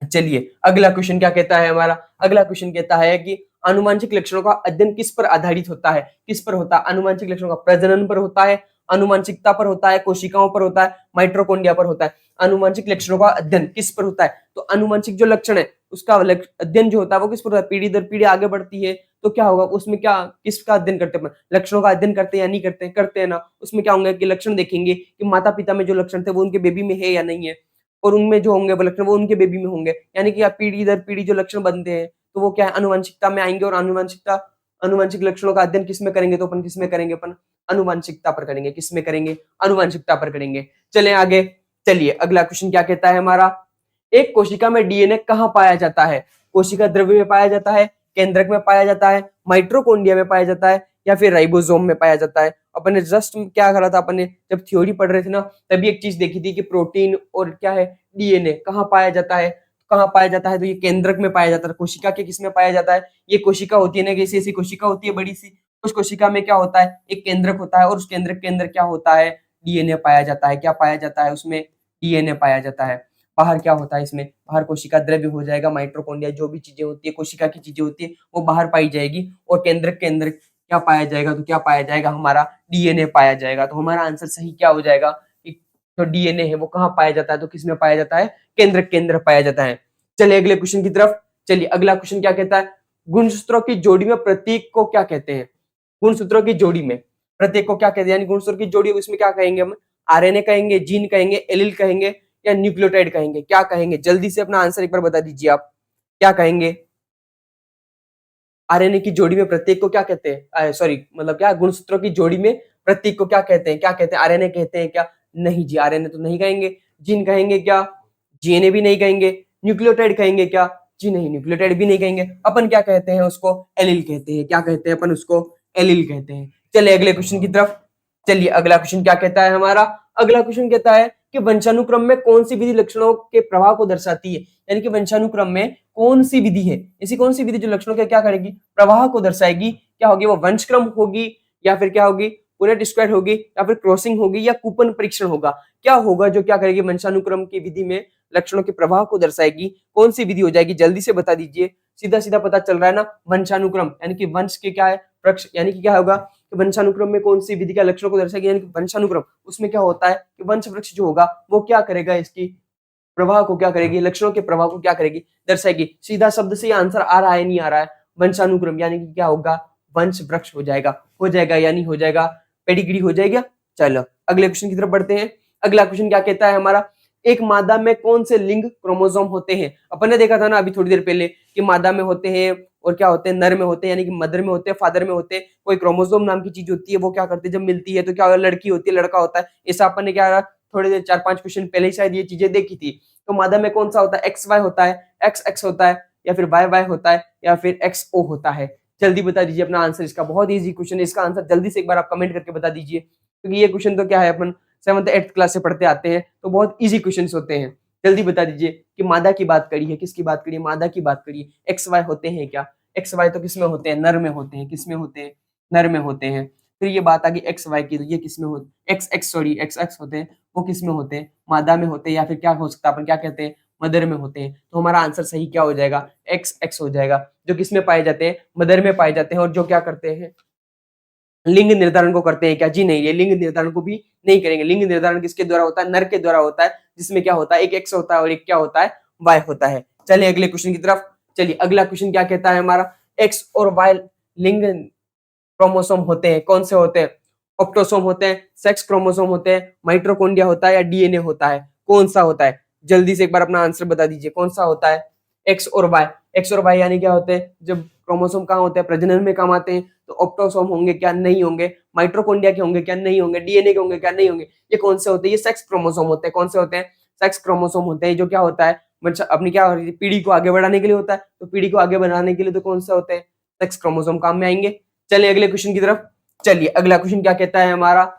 चलिए अगला क्वेश्चन क्या कहता है हमारा, अगला क्वेश्चन कहता है कि आनुवंशिक लक्षणों का अध्ययन किस पर आधारित होता है, किस पर होता है, आनुवंशिक लक्षणों का प्रजनन पर होता है, आनुवंशिकता पर होता है, कोशिकाओं पर होता है, माइटोकॉन्ड्रिया पर होता है। आनुवंशिक लक्षणों का अध्ययन किस पर होता है, तो आनुवंशिक जो लक्षण है उसका अध्ययन जो होता है वो किस पर होता है, पीढ़ी दर पीढ़ी आगे बढ़ती है तो क्या होगा उसमें, क्या किसका अध्ययन करते हैं, लक्षणों का अध्ययन करते हैं या नहीं करते हैं, करते हैं ना। उसमें क्या होंगे कि लक्षण देखेंगे कि माता पिता में जो लक्षण थे वो उनके बेबी में है या नहीं है, और उनमें जो होंगे वो लक्षण वो उनके बेबी में होंगे, यानी कि आप पीढ़ी दर पीढ़ी जो लक्षण बनते हैं तो वो क्या है आनुवंशिकता में आएंगे। और आनुवंशिक लक्षणों का अध्ययन किसमें करेंगे, तो अपन किसमें करेंगे, अपन आनुवंशिकता पर करेंगे, किसमें करेंगे, आनुवंशिकता पर करेंगे। चले आगे, चलिए अगला क्वेश्चन क्या कहता है हमारा, एक कोशिका में डीएनए कहाँ पाया जाता है, कोशिका द्रव्य में पाया जाता है, केंद्रक में पाया जाता है, माइटोकॉन्ड्रिया में पाया जाता है, या फिर राइबोसोम में पाया जाता है। अपन ने जस्ट क्या करा था, अपन ने जब थ्योरी पढ़ रहे थे ना तभी एक चीज देखी थी कि प्रोटीन और क्या है डीएनए कहाँ पाया जाता है, कहाँ पाया जाता है, तो ये केंद्रक में पाया जाता है। कोशिका के किस में पाया जाता है, ये कोशिका होती है ना, कैसी ऐसी कोशिका होती है बड़ी सी, उस कोशिका में क्या होता है एक केंद्रक होता है और उस केंद्रक के अंदर क्या होता है डीएनए पाया जाता है। क्या पाया जाता है उसमें, डीएनए पाया जाता है। बाहर क्या होता है इसमें, बाहर कोशिका द्रव्य हो जाएगा, माइटोकॉन्ड्रिया जो भी चीजें होती है कोशिका की चीजें होती है वो बाहर पाई जाएगी, और केंद्रक के अंदर क्या पाया जाएगा, तो क्या पाया जाएगा हमारा डीएनए पाया जाएगा। तो हमारा आंसर सही क्या हो जाएगा, जो डीएनए है वो कहाँ पाया जाता है, तो किसमें पाया जाता है, केंद्रक के अंदर पाया जाता है। चलिए अगले क्वेश्चन की तरफ, चलिए अगला क्वेश्चन क्या कहता है, गुणसूत्रों की जोड़ी में प्रतीक को क्या कहते हैं, गुणसूत्रों की जोड़ी में प्रतीक को क्या कहते हैं, यानी गुणसूत्र की जोड़ी उसमें क्या कहेंगे हम, आरएनए कहेंगे, जीन कहेंगे, एलील कहेंगे, या न्यूक्लियोटाइड कहेंगे, क्या कहेंगे, जल्दी से अपना आंसर एक बार बता दीजिए आप, क्या कहेंगे। आरएनए की जोड़ी में प्रत्येक को क्या कहते हैं, सॉरी मतलब क्या गुणसूत्रों की जोड़ी में प्रत्येक को क्या कहते हैं, क्या कहते हैं, आरएनए कहते हैं क्या, नहीं जी आरएनए तो नहीं कहेंगे। जीन कहेंगे क्या, जीएनए भी नहीं कहेंगे। न्यूक्लियोटाइड कहेंगे क्या, जी नहीं न्यूक्लियोटाइड भी नहीं कहेंगे। अपन क्या कहते हैं उसको, एलील कहते हैं। क्या कहते हैं अपन उसको, एलील कहते हैं। चलिए अगले क्वेश्चन की तरफ, चलिए अगला क्वेश्चन क्या कहता है हमारा, अगला क्वेश्चन कहता है कि वंशानुक्रम में कौन सी विधि लक्षणों के प्रभाव को दर्शाती है, यानी कि वंशानुक्रम में कौन सी विधि है, ऐसी कौन सी विधि जो लक्षणों के क्या करेगी, प्रवाह को दर्शाएगी। क्या होगी वो, वंशक्रम होगी, या फिर क्या होगी पुनेट स्क्वायर होगी, या फिर क्रॉसिंग होगी, या कूपन परीक्षण होगा। क्या होगा जो क्या करेगी वंशानुक्रम की विधि में लक्षणों के प्रवाह को दर्शाएगी, कौन सी विधि हो जाएगी, जल्दी से बता दीजिए। सीधा सीधा पता चल रहा है ना, वंशानुक्रम यानी कि वंश के क्या है वृक्ष, यानी कि क्या होगा कि वंशानुक्रम में कौन सी विधि का लक्षणों को दर्शाएगी, यानी कि वंशानुक्रम उसमें क्या होता है कि वंश वृक्ष जो होगा वो क्या करेगा, इसकी प्रवाह को क्या करेगी, लक्षणों के प्रवाह को क्या करेगी, दर्शाएगी। सीधा शब्द से ये आंसर आ रहा है नहीं आ रहा है, वंशानुक्रम यानी कि क्या होगा, वंश वृक्ष हो जाएगा यानी हो जाएगा पेडिग्री हो जाएगा। चलो अगले क्वेश्चन की तरफ बढ़ते हैं। अगला क्वेश्चन क्या कहता है हमारा, एक मादा में कौन से लिंग क्रोमोसोम होते हैं। अपन ने देखा था ना अभी थोड़ी देर पहले कि मादा में होते हैं और क्या होते हैं, नर में होते हैं, यानी कि मदर में होते हैं, फादर में होते हैं। कोई क्रोमोसोम नाम की चीज होती है वो क्या करते हैं, जब मिलती है तो क्या होगा, लड़की होती है लड़का होता है। ऐसा अपन ने क्या थोड़ी देर 4-5 क्वेश्चन पहले ही शायद ये चीजें देखी थी। तो मादा में कौन सा होता है, एक्स वाई होता है, एक्स एक्स होता है, या फिर वाई वाई होता है या फिर एक्स ओ होता है? जल्दी बता दीजिए अपना आंसर। इसका बहुत ईजी क्वेश्चन है, इसका आंसर जल्दी से एक बार आप कमेंट करके बता दीजिए, क्योंकि ये क्वेश्चन तो क्या है अपन 7th 8th क्लास से पढ़ते आते हैं, तो बहुत ईजी क्वेश्चन होते हैं। जल्दी बता दीजिए कि मादा की बात करी है, किसकी बात करी है? मादा की बात करी है। एक्स वाई होते हैं क्या? एक्स वाई तो किसमें होते हैं? नर में होते हैं। किसमें होते हैं? नर में होते हैं। फिर ये बात आ गई एक्स वाई की, तो ये किसमें होते? एक्स एक्स होते हैं, वो किसमें होते हैं? मादा में होते हैं, या फिर क्या हो सकता है, अपन क्या कहते हैं, मदर में होते हैं। तो हमारा आंसर सही क्या हो जाएगा? एक्स एक्स हो जाएगा, जो किसमें पाए जाते हैं? मदर में पाए जाते हैं, और जो क्या करते हैं, लिंग निर्धारण को करते हैं क्या? जी नहीं, ये लिंग निर्धारण को भी नहीं करेंगे। लिंग निर्धारण किसके द्वारा होता है? नर के द्वारा होता है, जिसमें क्या होता है, एक एक्स होता है और एक क्या होता है, वाई होता है। चलिए अगले क्वेश्चन की तरफ। चलिए अगला क्वेश्चन क्या कहता है हमारा? एक्स और वाई लिंग क्रोमोसोम होते हैं, कौन से होते हैं? ऑप्टोसोम होते हैं, सेक्स क्रोमोसोम होते हैं, माइटोकॉन्ड्रिया होता है, या डीएनए होता है? कौन सा होता है? जल्दी से एक बार अपना आंसर बता दीजिए, कौन सा होता है? एक्स और वाई। एक्स और वाई यानी क्या होते हैं? जब क्रोमोसोम कहाँ होते हैं? प्रजनन में काम आते हैं। तो ऑप्टोसोम होंगे क्या? नहीं होंगे। माइटोकॉन्ड्रिया के होंगे क्या? नहीं होंगे। डीएनए के होंगे क्या? नहीं होंगे। ये कौन से होते हैं? ये सेक्स क्रोमोसोम होते हैं। कौन से होते हैं? सेक्स क्रोमोसोम होते हैं, जो क्या होता है, अपनी क्या पीढ़ी को आगे बढ़ाने के लिए होता है। तो पीढ़ी को आगे बढ़ाने के लिए तो कौन से होते हैं? सेक्स क्रोमोसोम काम में आएंगे। चलिए अगले क्वेश्चन की तरफ। चलिए अगला क्वेश्चन क्या कहता है हमारा?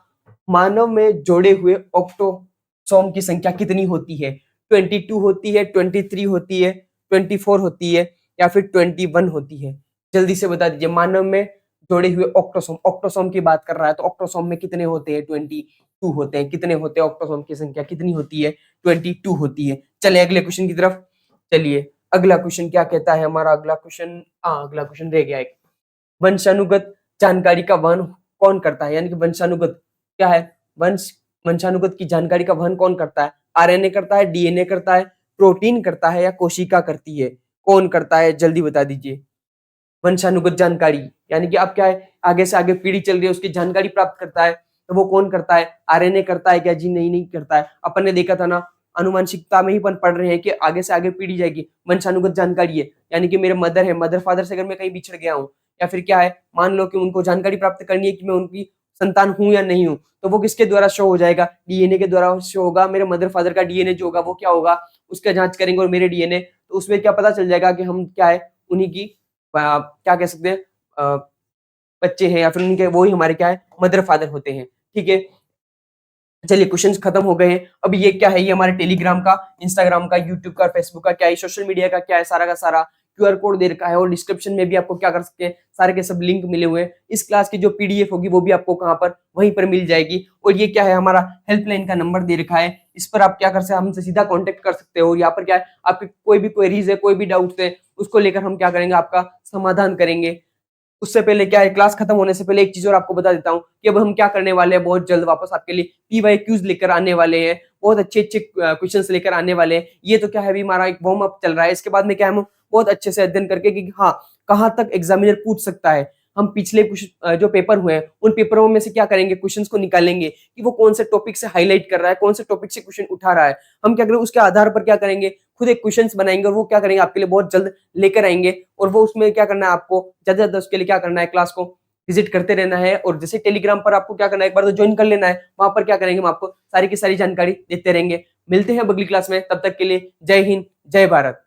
मानव में जोड़े हुए ऑक्टोसोम की संख्या कितनी होती है? 22 होती है, 23 होती है, 24 होती है, या फिर 21 होती है? जल्दी से बता दीजिए। मानव में जोड़े हुए ऑक्टोसोम, ऑक्टोसोम की बात कर रहा है, तो ऑक्टोसोम में कितने होते हैं? 22 होते हैं। कितने होते हैं? ऑक्टोसोम की संख्या कितनी होती है? 22 होती है। चलिए अगले क्वेश्चन की तरफ। चलिए अगला क्वेश्चन क्या कहता है हमारा? अगला क्वेश्चन, अगला क्वेश्चन रह गया एक। वंशानुगत जानकारी का वहन कौन करता है? यानी कि वंशानुगत क्या है? वंशानुगत की जानकारी का वहन कौन करता है? आरएनए करता है, डीएनए करता है, प्रोटीन करता है, या कोशिका करती है? कौन करता है? जल्दी बता दीजिए। वंशानुगत जानकारी यानी कि अब क्या है, आगे से आगे पीढ़ी चल रही है, उसकी जानकारी प्राप्त करता है, तो वो कौन करता है? आरएनए करता है क्या? जी नहीं, नहीं करता है। अपन ने देखा था ना, अनुवांशिकता में ही अपन पढ़ रहे हैं कि आगे से आगे पीढ़ी जाएगी, वंशानुगत जानकारी है। यानी कि मेरे मदर है, मदर फादर से अगर मैं कहीं बिछड़ गया हूँ, या फिर क्या है, मान लो कि उनको जानकारी प्राप्त करनी है कि मैं उनकी संतान हूं या नहीं हूं, तो वो किसके द्वारा शो हो जाएगा? डीएनए के द्वारा शो होगा। मेरे मदर फादर का डीएनए जो होगा वो क्या होगा, उसका जांच करेंगे, और मेरे डीएनए, तो उसमें क्या पता चल जाएगा कि हम क्या है, उन्हीं की क्या कह सकते हैं, बच्चे हैं, या फिर उनके वो ही हमारे क्या है, मदर फादर होते हैं। ठीक है, चलिए क्वेश्चंस खत्म हो गए हैं। अब ये क्या है, ये हमारे टेलीग्राम का, इंस्टाग्राम का, यूट्यूब का, फेसबुक का क्या है, सोशल मीडिया का क्या है, सारा का सारा क्यूआर कोड दे रखा है, और डिस्क्रिप्शन में भी आपको क्या कर सकते हैं, सारे के सब लिंक मिले हुए हैं। इस क्लास की जो पीडीएफ होगी वो भी आपको कहाँ पर, वहीं पर मिल जाएगी। और ये क्या है, हमारा हेल्पलाइन का नंबर दे रखा है, इस पर आप क्या कर सकते हैं, हमसे सीधा कॉन्टेक्ट कर सकते हो। यहाँ पर क्या है, आपके कोई भी क्वेरीज है, कोई भी डाउट्स है, उसको लेकर हम क्या करेंगे, आपका समाधान करेंगे। उससे पहले क्या है, क्लास खत्म होने से पहले एक चीज और आपको बता देता हूँ कि अब हम क्या करने वाले हैं, बहुत जल्द वापस आपके लिए पीवाईक्यूज लेकर आने वाले हैं, बहुत अच्छे अच्छे क्वेश्चंस लेकर आने वाले हैं। ये तो क्या है, अभी हमारा एक वार्म अप चल रहा है, इसके बाद में क्या है, हम बहुत अच्छे से अध्ययन करके कि हाँ कहाँ तक एग्जामिनर पूछ सकता है, हम पिछले कुछ जो पेपर हुए हैं उन पेपरों में से क्या करेंगे, क्वेश्चंस को निकालेंगे कि वो कौन से टॉपिक से हाईलाइट कर रहा है, कौन से टॉपिक से क्वेश्चन उठा रहा है। हम क्या करेंगे, उसके आधार पर क्या करेंगे, खुद एक क्वेश्चंस बनाएंगे, और वो क्या करेंगे, आपके लिए बहुत जल्द लेकर आएंगे। और वो उसमें क्या करना है, आपको ज्यादा से ज्यादा उसके लिए क्या करना है, क्लास को विजिट करते रहना है। और जैसे टेलीग्राम पर आपको क्या करना है, एक बार तो ज्वाइन कर लेना है, वहां पर क्या करेंगे, हम आपको सारी की सारी जानकारी देते रहेंगे। मिलते हैं अगली क्लास में, तब तक के लिए जय हिंद, जय भारत।